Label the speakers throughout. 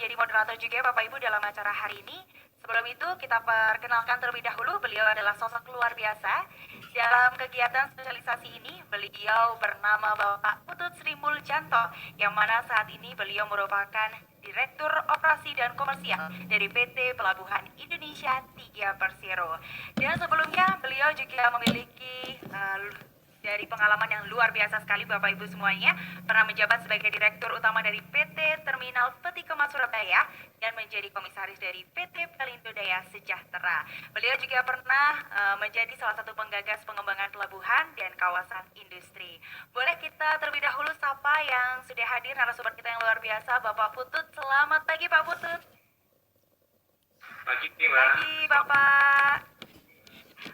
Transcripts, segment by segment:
Speaker 1: menjadi moderator juga Bapak Ibu dalam acara hari ini. Sebelum itu kita perkenalkan terlebih dahulu, beliau adalah sosok luar biasa. Dalam kegiatan sosialisasi ini, beliau bernama Bapak Putut Sri Muljanto, yang mana saat ini beliau merupakan Direktur Operasi dan Komersial dari PT Pelabuhan Indonesia 3 Persero. Dan sebelumnya beliau juga memiliki dari pengalaman yang luar biasa sekali Bapak Ibu semuanya, pernah menjabat sebagai Direktur Utama dari PT Terminal Peti Kemas Surabaya dan menjadi Komisaris dari PT Pelindo Daya Sejahtera. Beliau juga pernah menjadi salah satu penggagas pengembangan pelabuhan dan kawasan industri. Boleh kita terlebih dahulu sapa yang sudah hadir, narasumber kita yang luar biasa, Bapak Putut. Selamat pagi Pak Putut.
Speaker 2: Pagi, Mbak.
Speaker 1: Pagi Bapak.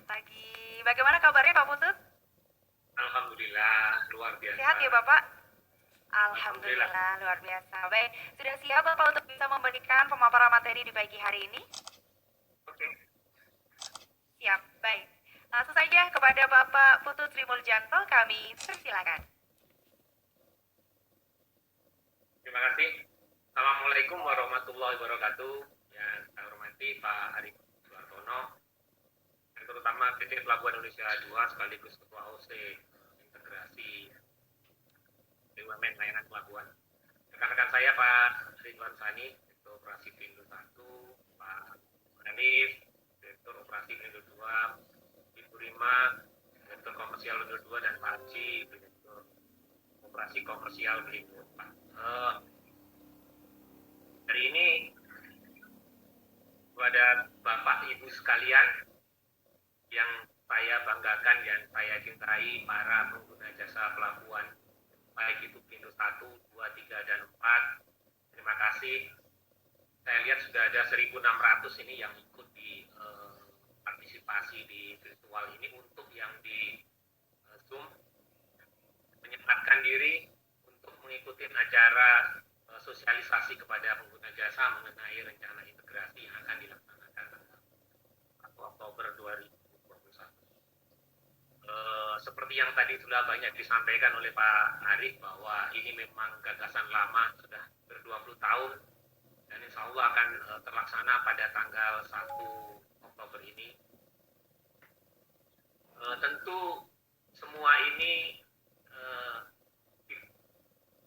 Speaker 1: Pagi. Bagaimana kabarnya Pak Putut?
Speaker 2: Alhamdulillah, luar biasa.
Speaker 1: Sehat ya Bapak? Alhamdulillah, luar biasa. Baik, sudah siap Bapak untuk bisa memberikan pemaparan materi di pagi hari ini?
Speaker 2: Oke.
Speaker 1: Siap, baik. Langsung saja kepada Bapak Putut Sri Muljanto, kami persilakan.
Speaker 2: Terima kasih. Assalamualaikum warahmatullahi wabarakatuh. Yang saya hormati Pak Arif Suartono, dan terutama PT Pelabuhan Indonesia 2 sekaligus Ketua OC Integrasi BUMN Layanan Pelabuhan. Rekan-rekan saya Pak Ridwan Sani, Direktur Operasi Pelindo 1, Pak Hanif, Direktur Operasi Pelindo 2, Ibu Rima, Direktur Komersial Pelindo 2, dan Pak Haji, Direktur Operasi Komersial Pelindo 4. Hari ini kepada Bapak Ibu sekalian yang saya banggakan dan saya cintai, para pengguna jasa pelabuhan baik itu Pelindo 1, 2, 3, dan 4. Terima kasih. Saya lihat sudah ada 1.600 ini yang ikut di partisipasi di virtual ini. Untuk yang di Zoom, menyempatkan diri untuk mengikuti acara sosialisasi kepada pengguna jasa mengenai rencana integrasi yang akan dilaksanakan tanggal 1 Oktober 2021. Seperti yang tadi sudah banyak disampaikan oleh Pak Arif, bahwa ini memang gagasan lama, sudah ber-20 tahun, dan insya Allah akan terlaksana pada tanggal 1 Oktober ini. Tentu semua ini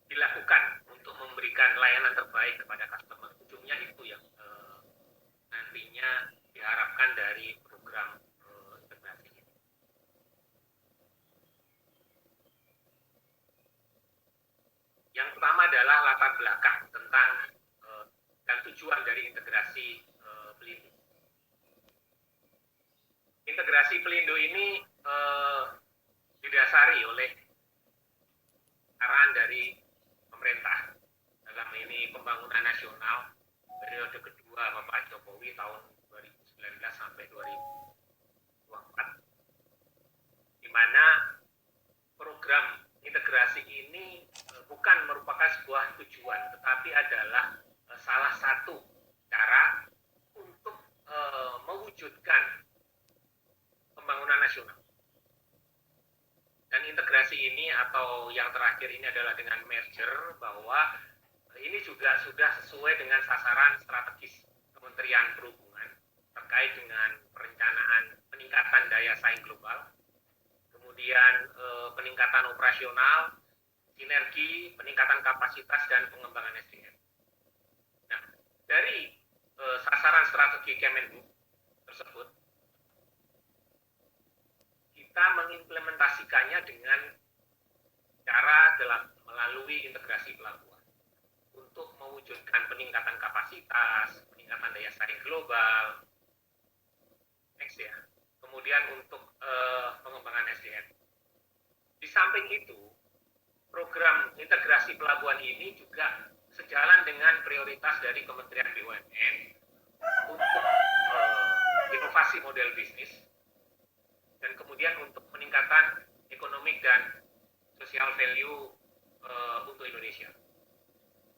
Speaker 2: dilakukan untuk memberikan layanan terbaik kepada customer. Ujungnya itu yang nantinya diharapkan dari program integrasi ini. Yang pertama adalah latar belakang tentang dan tujuan dari integrasi Pelindo. Integrasi Pelindo ini didasari oleh arahan dari pemerintah dalam ini pembangunan nasional periode kedua Bapak Jokowi tahun 2019 sampai 2024, di mana program integrasi ini bukan merupakan sebuah tujuan, tetapi adalah salah satu cara untuk mewujudkan pembangunan nasional. Dan integrasi ini atau yang terakhir ini adalah dengan merger, bahwa ini juga sudah sesuai dengan sasaran strategis Kementerian Perhubungan terkait dengan perencanaan peningkatan daya saing global, kemudian peningkatan operasional, sinergi, peningkatan kapasitas, dan pengembangan SDM. Nah, dari sasaran strategi Kemenhub tersebut, kita mengimplementasikannya dengan cara melalui integrasi pelabuhan untuk mewujudkan peningkatan kapasitas, peningkatan daya saing global, next ya. Kemudian untuk pengembangan SDM. Di samping itu, program integrasi pelabuhan ini juga sejalan dengan prioritas dari Kementerian BUMN untuk inovasi model bisnis, dan kemudian untuk peningkatan ekonomi dan social value untuk Indonesia.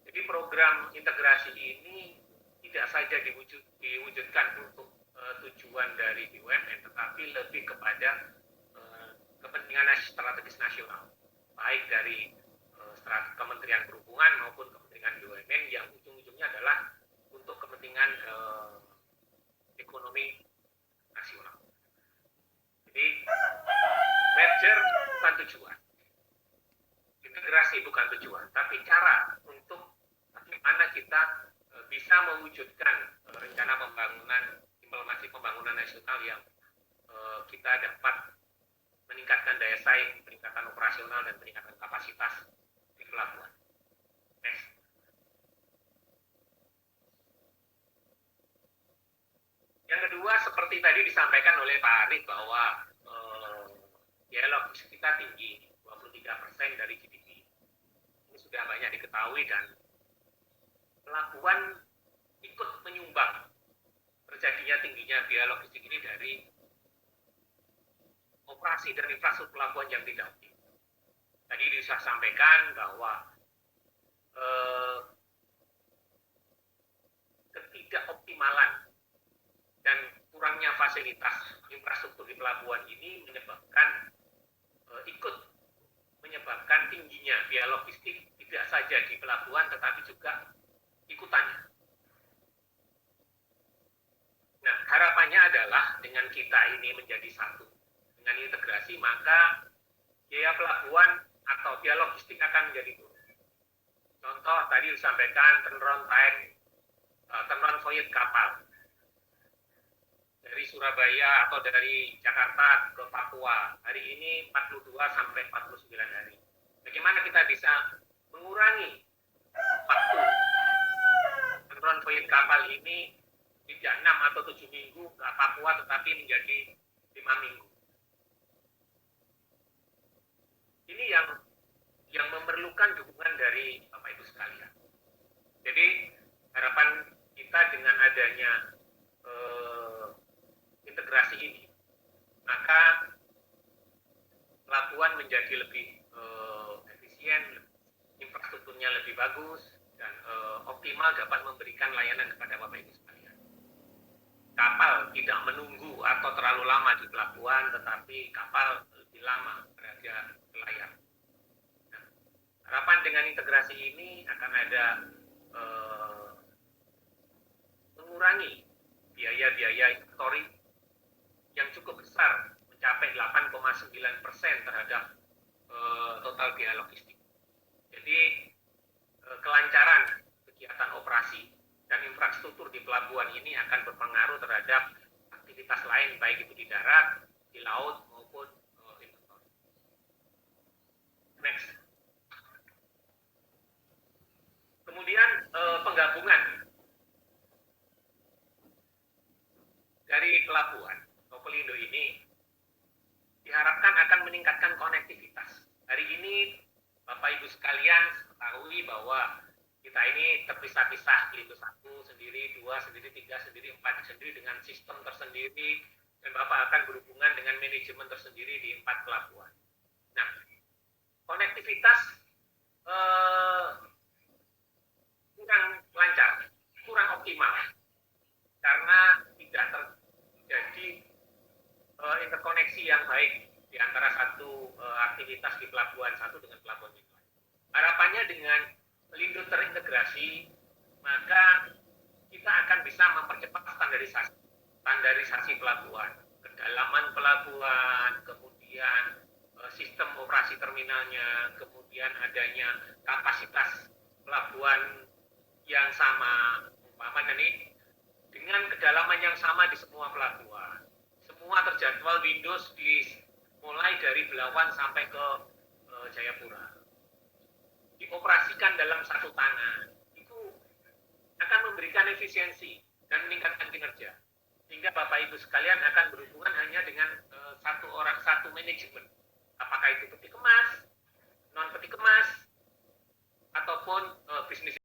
Speaker 2: Jadi program integrasi ini tidak saja diwujudkan untuk tujuan dari BUMN, tetapi lebih kepada kepentingan strategis nasional, baik dari Kementerian Perhubungan maupun Kementerian BUMN, yang ujung-ujungnya adalah dengan ekonomi nasional. Jadi merger bukan tujuan, integrasi bukan tujuan, tapi cara untuk bagaimana kita bisa mewujudkan rencana pembangunan, implementasi pembangunan nasional yang kita dapat meningkatkan daya saing, peningkatan operasional, dan peningkatan kapasitas di pelabuhan. Next. Yang kedua, seperti tadi disampaikan oleh Pak Arif bahwa biaya logistik kita tinggi, 23% dari GDP. Ini sudah banyak diketahui dan pelabuhan ikut menyumbang terjadinya tingginya biaya logistik ini dari operasi dan infrastruktur pelabuhan yang tidak optimal. Tadi sudah sampaikan bahwa ketidakoptimalan dan kurangnya fasilitas infrastruktur di pelabuhan ini menyebabkan tingginya biaya logistik tidak saja di pelabuhan tetapi juga ikutannya. Nah, harapannya adalah dengan kita ini menjadi satu, dengan integrasi, maka biaya pelabuhan atau biaya logistik akan menjadi turun. Contoh tadi disampaikan turnaround voyage kapal dari Surabaya atau dari Jakarta ke Papua. Hari ini 42 sampai 49 hari. Bagaimana kita bisa mengurangi waktu turnaround voyage kapal ini tidak 6 atau 7 minggu ke Papua tetapi menjadi 5 minggu. Ini yang memerlukan dukungan dari Bapak Ibu sekalian. Jadi harapan kita dengan adanya integrasi ini, maka pelabuhan menjadi lebih efisien, infrastrukturnya lebih bagus, dan optimal dapat memberikan layanan kepada Bapak Ibu sekalian. Kapal tidak menunggu atau terlalu lama di pelabuhan, tetapi kapal lebih lama berada di layar. Nah, harapan dengan integrasi ini akan ada mengurangi biaya-biaya inventory yang cukup besar, mencapai 8,9% terhadap total biaya logistik. Jadi kelancaran kegiatan operasi dan infrastruktur di pelabuhan ini akan berpengaruh terhadap aktivitas lain, baik itu di darat, di laut, maupun inventory. Next. Kemudian penggabungan dari pelabuhan Pelindo ini diharapkan akan meningkatkan konektivitas. Hari ini Bapak Ibu sekalian ketahui bahwa kita ini terpisah-pisah, Pelindo 1 sendiri, 2 sendiri, 3 sendiri, 4 sendiri dengan sistem tersendiri, dan Bapak akan berhubungan dengan manajemen tersendiri di 4 pelabuhan. Nah, konektivitas kurang lancar, kurang optimal, karena tidak terjadi interkoneksi yang baik di antara satu aktivitas di pelabuhan satu dengan pelabuhan yang lain. Harapannya dengan Pelindo terintegrasi, maka kita akan bisa mempercepat standarisasi pelabuhan, kedalaman pelabuhan, kemudian sistem operasi terminalnya, kemudian adanya kapasitas pelabuhan yang sama, umpamanya nih dengan kedalaman yang sama di semua pelabuhan. Semua terjadwal Windows mulai dari Belawan sampai ke Jayapura. Dioperasikan dalam satu tangan. Itu akan memberikan efisiensi dan meningkatkan kinerja. Sehingga Bapak Ibu sekalian akan berhubungan hanya dengan satu manajemen. Apakah itu peti kemas, non peti kemas, ataupun bisnis